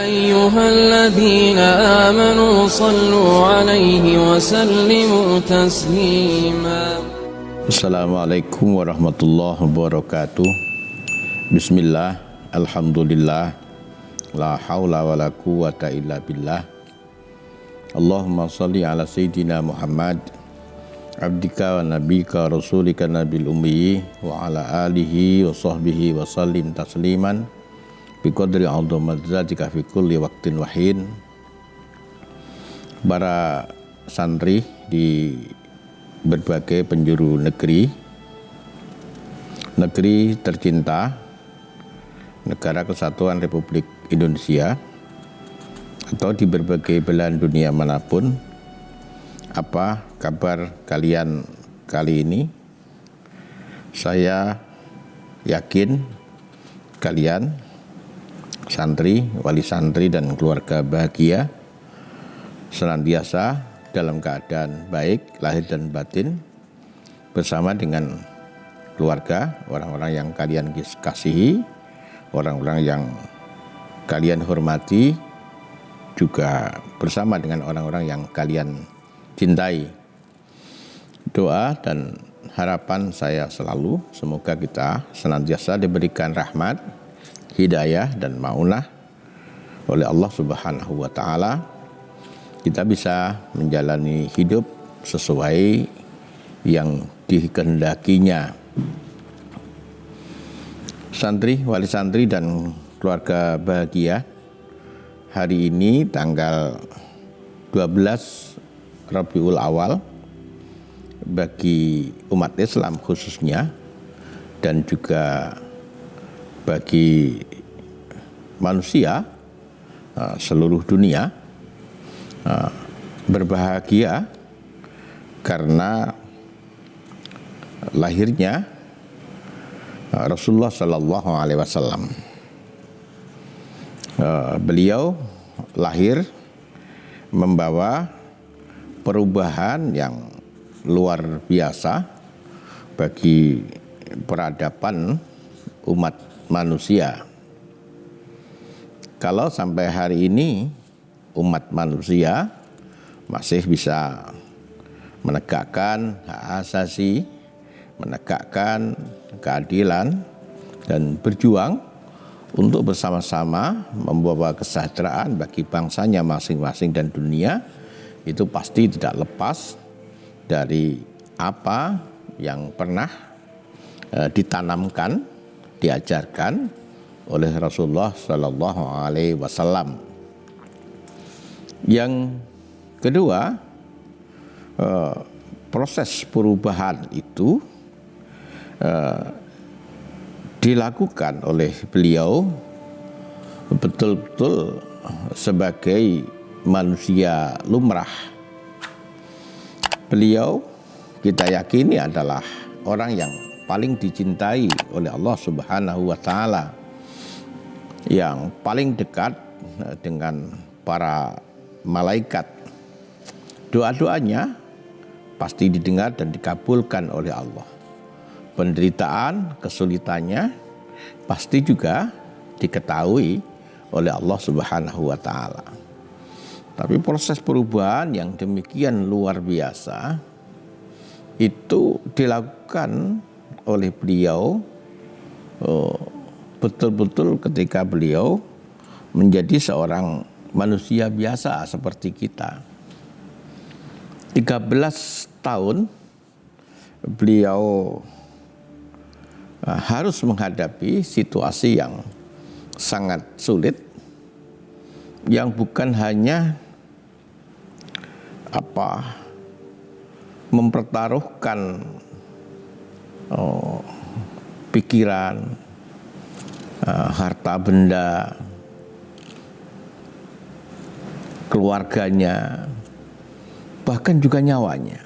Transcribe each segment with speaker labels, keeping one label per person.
Speaker 1: أيها الذين آمنوا صلوا عليه وسلموا تسليما.
Speaker 2: Assalamualaikum warahmatullahi wabarakatuh. Bismillah, alhamdulillah, la haula wa la quwata illa billah. Allahumma salli ala Sayyidina Muhammad, abdika wa nabika rasulika nabil ummi, wa ala alihi wa sahbihi wa sallim tasliman biqadri azamatika fi kulli waqtin wahin. Para santri di berbagai penjuru negeri tercinta Negara Kesatuan Republik Indonesia atau di berbagai belahan dunia manapun, apa kabar kalian kali ini? Saya yakin kalian santri, wali santri dan keluarga bahagia, senantiasa dalam keadaan baik lahir dan batin, bersama dengan keluarga, orang-orang yang kalian kasihi, orang-orang yang kalian hormati, juga bersama dengan orang-orang yang kalian cintai. Doa dan harapan saya selalu, semoga kita senantiasa diberikan rahmat, hidayah dan maunah oleh Allah Subhanahu wa Ta'ala. Kita bisa menjalani hidup sesuai yang dikehendakinya. Santri, wali santri dan keluarga bahagia, hari ini tanggal 12 Rabiul Awal bagi umat Islam khususnya, dan juga bagi manusia seluruh dunia, berbahagia karena lahirnya Rasulullah Sallallahu Alaihi Wasallam. Beliau lahir membawa perubahan yang luar biasa bagi peradaban umat manusia. Kalau sampai hari ini umat manusia masih bisa menegakkan hak asasi, menegakkan keadilan, dan berjuang untuk bersama-sama membawa kesejahteraan bagi bangsanya masing-masing dan dunia, itu pasti tidak lepas dari apa yang pernah ditanamkan, diajarkan oleh Rasulullah Sallallahu Alaihi Wasallam. Yang kedua, proses perubahan itu dilakukan oleh beliau betul-betul sebagai manusia lumrah. Beliau kita yakini adalah orang yang paling dicintai oleh Allah Subhanahu wa Ta'ala, yang paling dekat dengan para malaikat. Doa-doanya pasti didengar dan dikabulkan oleh Allah. Penderitaan, kesulitannya pasti juga diketahui oleh Allah Subhanahu wa Ta'ala. Tapi proses perubahan yang demikian luar biasa itu dilakukan oleh beliau betul-betul ketika beliau menjadi seorang manusia biasa seperti kita. 13 tahun beliau harus menghadapi situasi yang sangat sulit, yang bukan hanya mempertaruhkan pikiran, harta benda, keluarganya, bahkan juga nyawanya.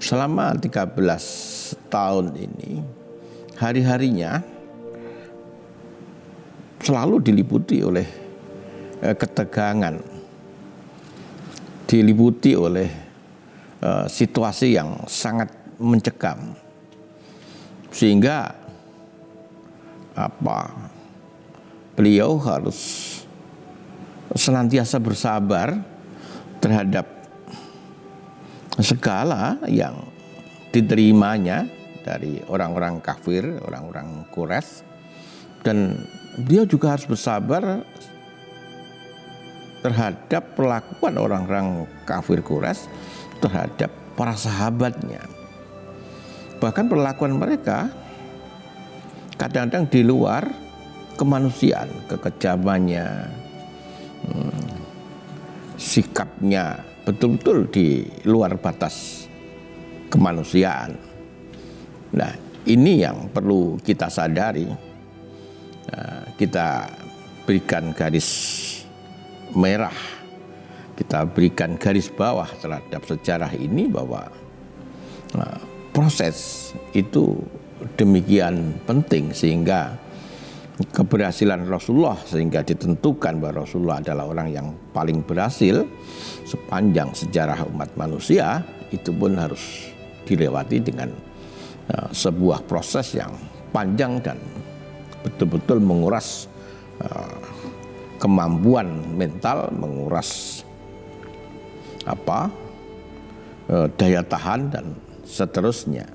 Speaker 2: Selama 13 tahun ini, hari-harinya selalu diliputi oleh ketegangan, diliputi oleh situasi yang sangat mencekam, sehingga beliau harus senantiasa bersabar terhadap segala yang diterimanya dari orang-orang kafir, orang-orang Quraisy, dan dia juga harus bersabar terhadap perlakuan orang-orang kafir Quraisy terhadap para sahabatnya. Bahkan perlakuan mereka kadang-kadang di luar kemanusiaan, kekejamannya, sikapnya betul-betul di luar batas kemanusiaan. Nah, ini yang perlu kita sadari. Kita berikan garis merah, kita berikan garis bawah terhadap sejarah ini, bahwa proses itu demikian penting sehingga keberhasilan Rasulullah, sehingga ditentukan bahwa Rasulullah adalah orang yang paling berhasil sepanjang sejarah umat manusia, itu pun harus dilewati dengan sebuah proses yang panjang dan betul-betul menguras kemampuan mental, menguras daya tahan dan seterusnya.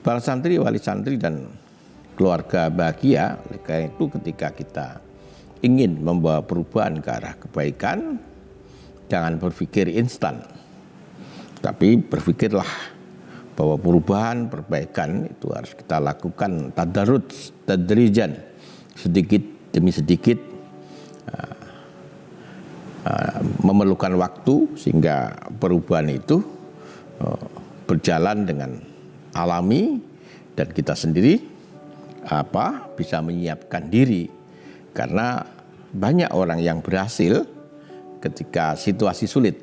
Speaker 2: Para santri, wali santri dan keluarga bahagia, oleh karena itu ketika kita ingin membawa perubahan ke arah kebaikan, jangan berpikir instan, tapi berpikirlah bahwa perubahan, perbaikan itu harus kita lakukan tadarruj, tadrijan, sedikit demi sedikit, memerlukan waktu sehingga perubahan itu berjalan dengan alami, dan kita sendiri bisa menyiapkan diri, karena banyak orang yang berhasil ketika situasi sulit.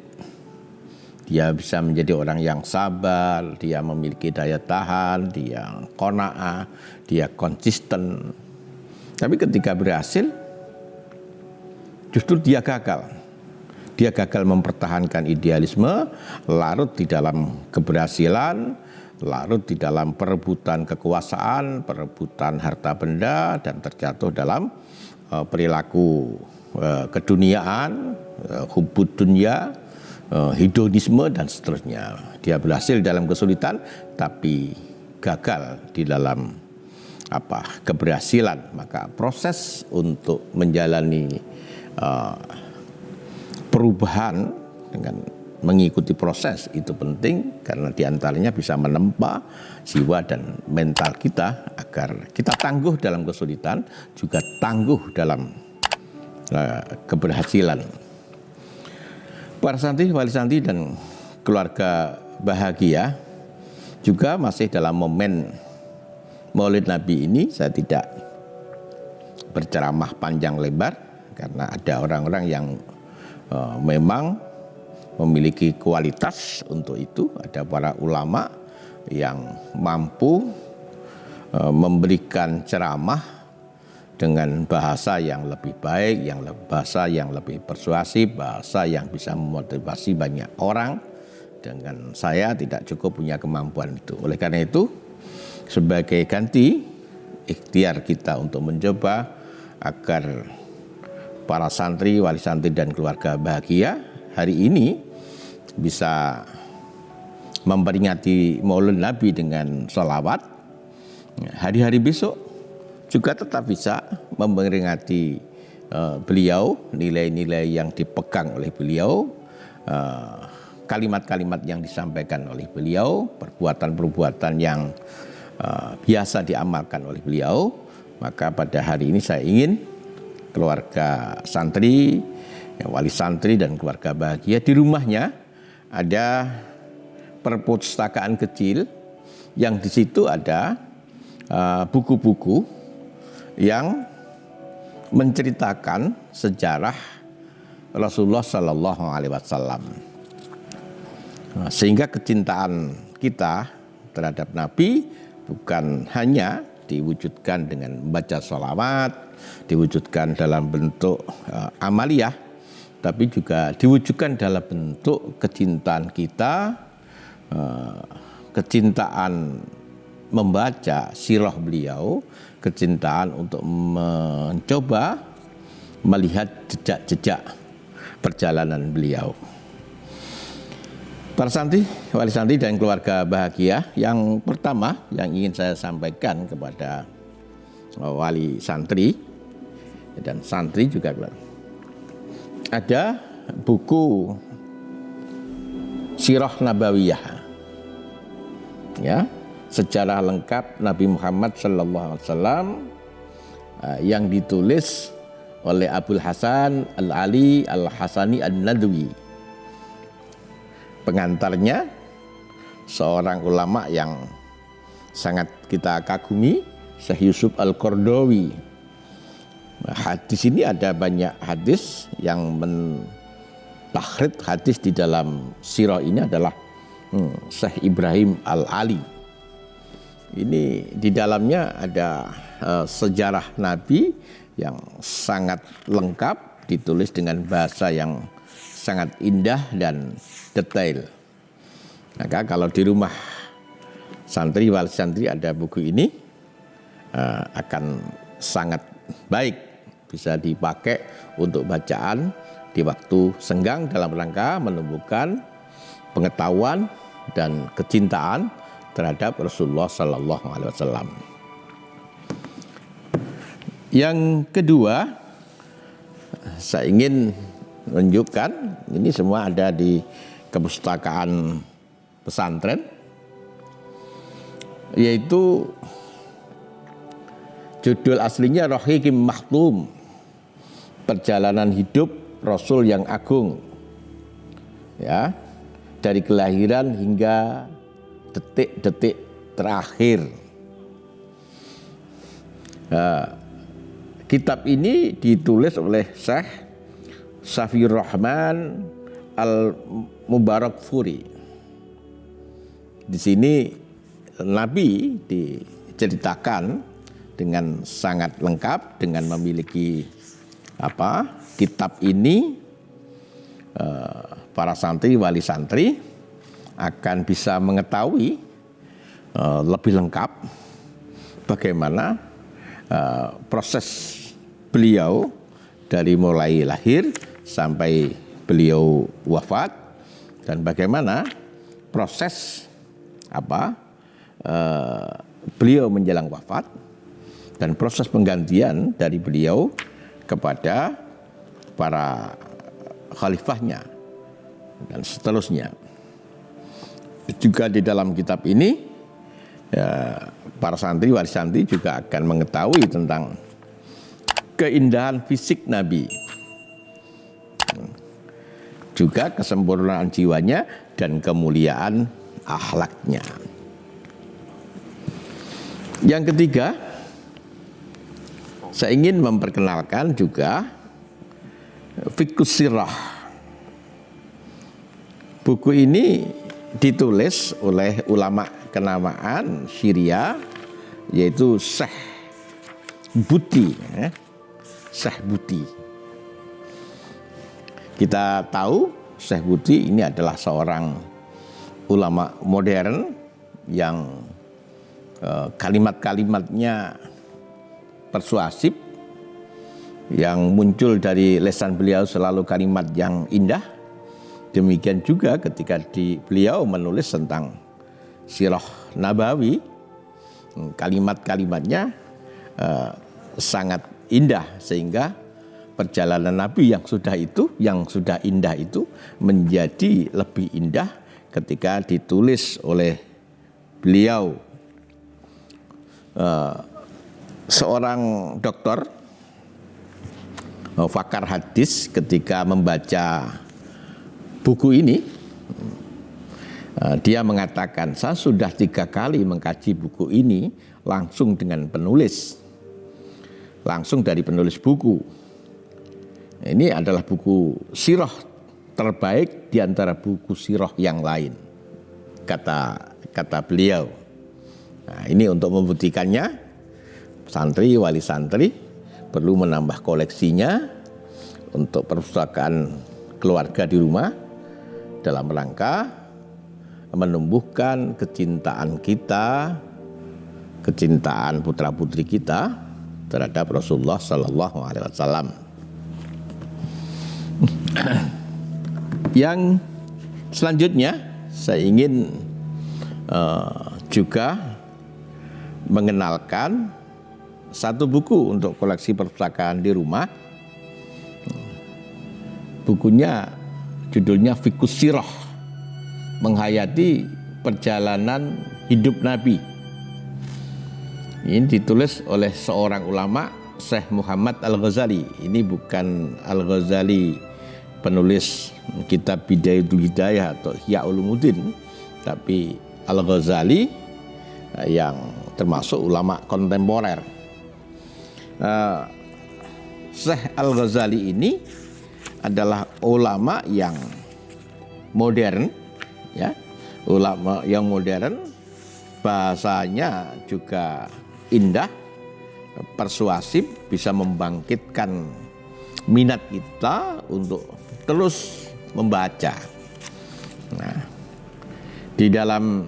Speaker 2: Dia bisa menjadi orang yang sabar, dia memiliki daya tahan, dia qanaah, dia konsisten. Tapi ketika berhasil, justru dia gagal. Dia gagal mempertahankan idealisme, larut di dalam keberhasilan, larut di dalam perebutan kekuasaan, perebutan harta benda, dan terjatuh dalam perilaku keduniaan, hubbud dunya, hedonisme, dan seterusnya. Dia berhasil dalam kesulitan, tapi gagal di dalam keberhasilan. Maka proses untuk menjalani perubahan dengan mengikuti proses itu penting, karena diantaranya bisa menempa jiwa dan mental kita agar kita tangguh dalam kesulitan, juga tangguh dalam keberhasilan. Para santri, wali santri dan keluarga bahagia juga masih dalam momen Maulid Nabi ini. Saya tidak berceramah panjang lebar karena ada orang-orang yang memang memiliki kualitas untuk itu. Ada para ulama yang mampu memberikan ceramah dengan bahasa yang lebih baik, bahasa yang lebih persuasif, bahasa yang bisa memotivasi banyak orang. Dengan saya tidak cukup punya kemampuan itu. Oleh karena itu, sebagai ganti, ikhtiar kita untuk mencoba agar para santri, wali santri dan keluarga bahagia hari ini bisa memperingati Maulid Nabi dengan sholawat. Hari-hari besok juga tetap bisa memperingati beliau, nilai-nilai yang dipegang oleh beliau, kalimat-kalimat yang disampaikan oleh beliau, perbuatan-perbuatan yang biasa diamalkan oleh beliau. Maka pada hari ini saya ingin keluarga santri, wali santri dan keluarga bahagia, di rumahnya ada perpustakaan kecil yang di situ ada buku-buku yang menceritakan sejarah Rasulullah Sallallahu Alaihi Wasallam, sehingga kecintaan kita terhadap Nabi bukan hanya diwujudkan dengan membaca sholawat, diwujudkan dalam bentuk amaliyah, tapi juga diwujudkan dalam bentuk kecintaan kita, kecintaan membaca sirah beliau, kecintaan untuk mencoba melihat jejak-jejak perjalanan beliau. Para santri, wali santri dan keluarga bahagia, yang pertama yang ingin saya sampaikan kepada wali santri dan santri juga, ada buku Sirah Nabawiyah, ya, sejarah lengkap Nabi Muhammad SAW, yang ditulis oleh Abul Hasan Al-Ali Al-Hasani An-Nadwi. Pengantarnya seorang ulama yang sangat kita kagumi, Syekh Yusuf Al-Qaradawi. Nah, hadis ini ada banyak hadis yang mentahrid hadis di dalam sirah ini adalah Syekh Ibrahim Al-Ali. Ini di dalamnya ada sejarah Nabi yang sangat lengkap, ditulis dengan bahasa yang sangat indah dan detail. Maka kalau di rumah santri, wali santri ada buku ini, akan sangat baik, bisa dipakai untuk bacaan di waktu senggang dalam rangka menumbuhkan pengetahuan dan kecintaan terhadap Rasulullah Sallallahu Alaihi Wasallam. Yang kedua, saya ingin menunjukkan, ini semua ada di kepustakaan pesantren, yaitu judul aslinya Rahiqim Makhtum, Perjalanan Hidup Rasul yang Agung, ya, dari kelahiran hingga detik-detik terakhir. Kitab ini ditulis oleh Syekh Safiyur Rahman Al-Mubarakfuri. Di sini Nabi diceritakan dengan sangat lengkap, dengan memiliki kitab ini, para santri, wali santri akan bisa mengetahui lebih lengkap bagaimana proses beliau dari mulai lahir sampai beliau wafat, dan bagaimana proses beliau menjelang wafat dan proses penggantian dari beliau kepada para khalifahnya dan seterusnya. Juga di dalam kitab ini, para santri, wali santri juga akan mengetahui tentang keindahan fisik Nabi, juga kesempurnaan jiwanya dan kemuliaan akhlaknya. Yang ketiga, saya ingin memperkenalkan juga Fiqhus Sirah. Buku ini ditulis oleh ulama kenamaan Syria, yaitu Syekh Buti. Syekh Buti. Kita tahu Syekh Buti ini adalah seorang ulama modern yang kalimat-kalimatnya persuasif, yang muncul dari lisan beliau selalu kalimat yang indah. Demikian juga ketika beliau menulis tentang Sirah Nabawi, kalimat-kalimatnya sangat indah, sehingga perjalanan Nabi yang sudah indah itu menjadi lebih indah ketika ditulis oleh beliau. Seorang dokter pakar hadis ketika membaca buku ini, dia mengatakan, saya sudah 3 kali mengkaji buku ini langsung dengan penulis, langsung dari penulis buku. Ini adalah buku sirah terbaik di antara buku sirah yang lain, kata beliau. Nah, ini untuk membuktikannya, santri, wali santri perlu menambah koleksinya untuk perpustakaan keluarga di rumah dalam rangka menumbuhkan kecintaan kita, kecintaan putra-putri kita terhadap Rasulullah Sallallahu Alaihi Wasallam. Yang selanjutnya saya ingin juga mengenalkan satu buku untuk koleksi perpustakaan di rumah. Bukunya judulnya Fiqhus Sirah, menghayati perjalanan hidup Nabi. Ini ditulis oleh seorang ulama, Syekh Muhammad Al-Ghazali. Ini bukan Al-Ghazali penulis kitab Bidayatul Hidayah atau Ihya Ulumuddin, tapi Al-Ghazali yang termasuk ulama kontemporer. Syekh Al-Ghazali ini adalah ulama yang modern, ya, ulama yang modern, bahasanya juga indah, persuasif, bisa membangkitkan minat kita untuk terus membaca. Nah, di dalam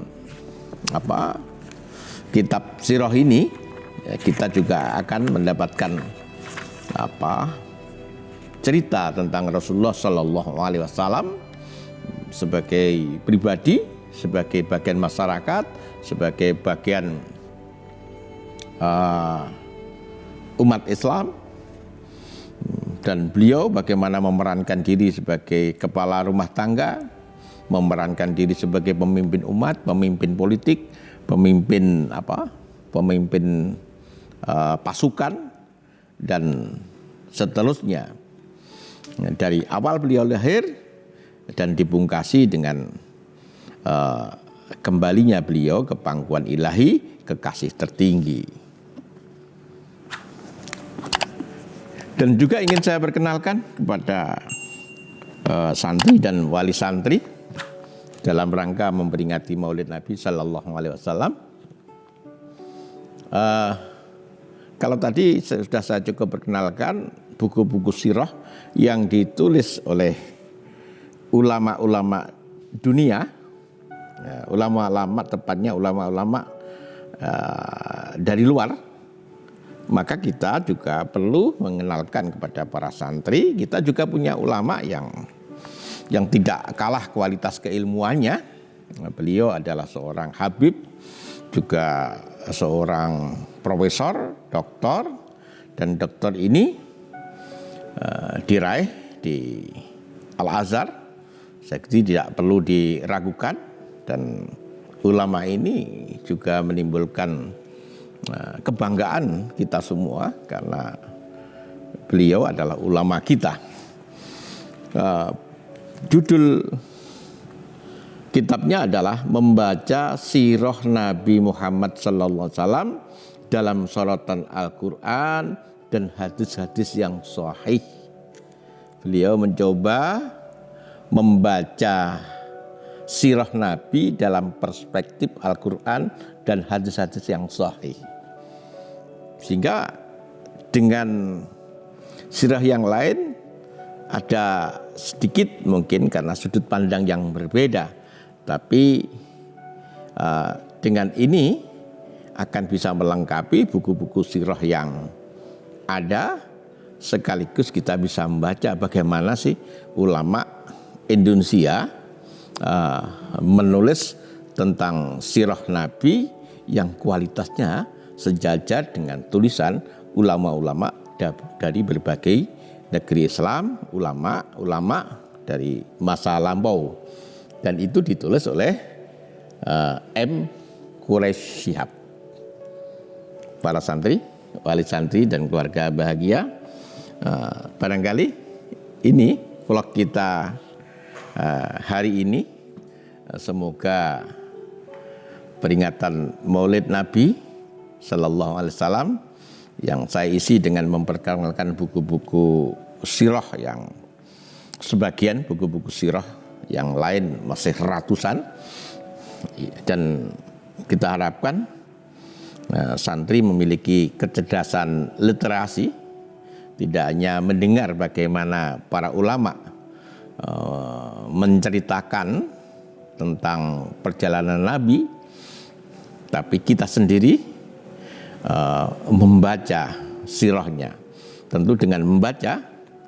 Speaker 2: kitab sirah ini ya, kita juga akan mendapatkan cerita tentang Rasulullah Shallallahu Alaihi Wasallam sebagai pribadi, sebagai bagian masyarakat, sebagai bagian umat Islam, dan beliau bagaimana memerankan diri sebagai kepala rumah tangga, memerankan diri sebagai pemimpin umat, pemimpin politik, pemimpin pasukan, dan seterusnya. Dari awal beliau lahir dan dipungkasi dengan kembalinya beliau ke pangkuan ilahi, kekasih tertinggi. Dan juga ingin saya perkenalkan kepada santri dan wali santri dalam rangka memperingati Maulid Nabi Sallallahu Alaihi Wasallam. Kalau tadi sudah saya cukup perkenalkan buku-buku sirah yang ditulis oleh ulama-ulama dunia, ulama-ulama tepatnya ulama-ulama dari luar, maka kita juga perlu mengenalkan kepada para santri, kita juga punya ulama yang tidak kalah kualitas keilmuannya. Beliau adalah seorang habib, juga seorang profesor, doktor, dan doktor ini diraih di Al-Azhar. Saya kira tidak perlu diragukan, dan ulama ini juga menimbulkan kebanggaan kita semua karena beliau adalah ulama kita. Judul kitabnya adalah Membaca Sirah Nabi Muhammad sallallahu alaihi wasallam dalam sorotan Al-Quran dan hadis-hadis yang sahih. Beliau mencoba membaca sirah Nabi dalam perspektif Al-Quran dan hadis-hadis yang sahih. Sehingga dengan sirah yang lain ada sedikit mungkin karena sudut pandang yang berbeda, tapi dengan ini akan bisa melengkapi buku-buku sirah yang ada, sekaligus kita bisa membaca bagaimana sih ulama Indonesia menulis tentang sirah Nabi yang kualitasnya sejajar dengan tulisan ulama-ulama dari berbagai negeri Islam, ulama-ulama dari masa lampau, dan itu ditulis oleh M. Quraish Shihab. Para santri, wali santri dan keluarga bahagia, barangkali ini vlog kita hari ini, semoga peringatan Maulid Nabi Sallallahu Alaihi Wasallam yang saya isi dengan memperkenalkan buku-buku sirah yang sebagian buku-buku sirah yang lain masih ratusan, dan kita harapkan santri memiliki kecerdasan literasi, tidak hanya mendengar bagaimana para ulama menceritakan tentang perjalanan Nabi, tapi kita sendiri membaca sirahnya. Tentu dengan membaca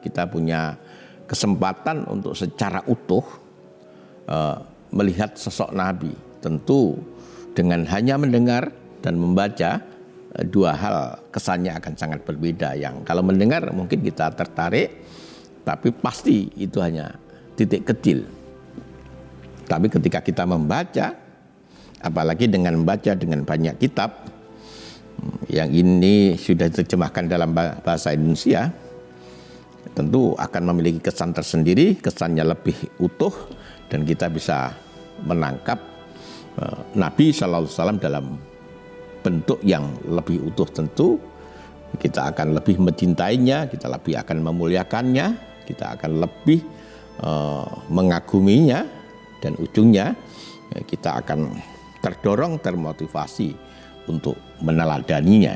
Speaker 2: kita punya kesempatan untuk secara utuh melihat sosok Nabi. Tentu dengan hanya mendengar dan membaca, dua hal kesannya akan sangat berbeda. Yang kalau mendengar mungkin kita tertarik, tapi pasti itu hanya titik kecil. Tapi ketika kita membaca, apalagi dengan membaca dengan banyak kitab, yang ini sudah diterjemahkan dalam bahasa Indonesia, tentu akan memiliki kesan tersendiri, kesannya lebih utuh, dan kita bisa menangkap Nabi SAW dalam bentuk yang lebih utuh. Tentu kita akan lebih mencintainya, kita lebih akan memuliakannya, kita akan lebih mengaguminya, dan ujungnya kita akan terdorong, termotivasi untuk meneladaninya.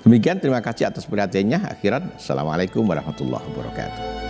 Speaker 2: Demikian, terima kasih atas perhatiannya. Akhiran, Assalamualaikum warahmatullahi wabarakatuh.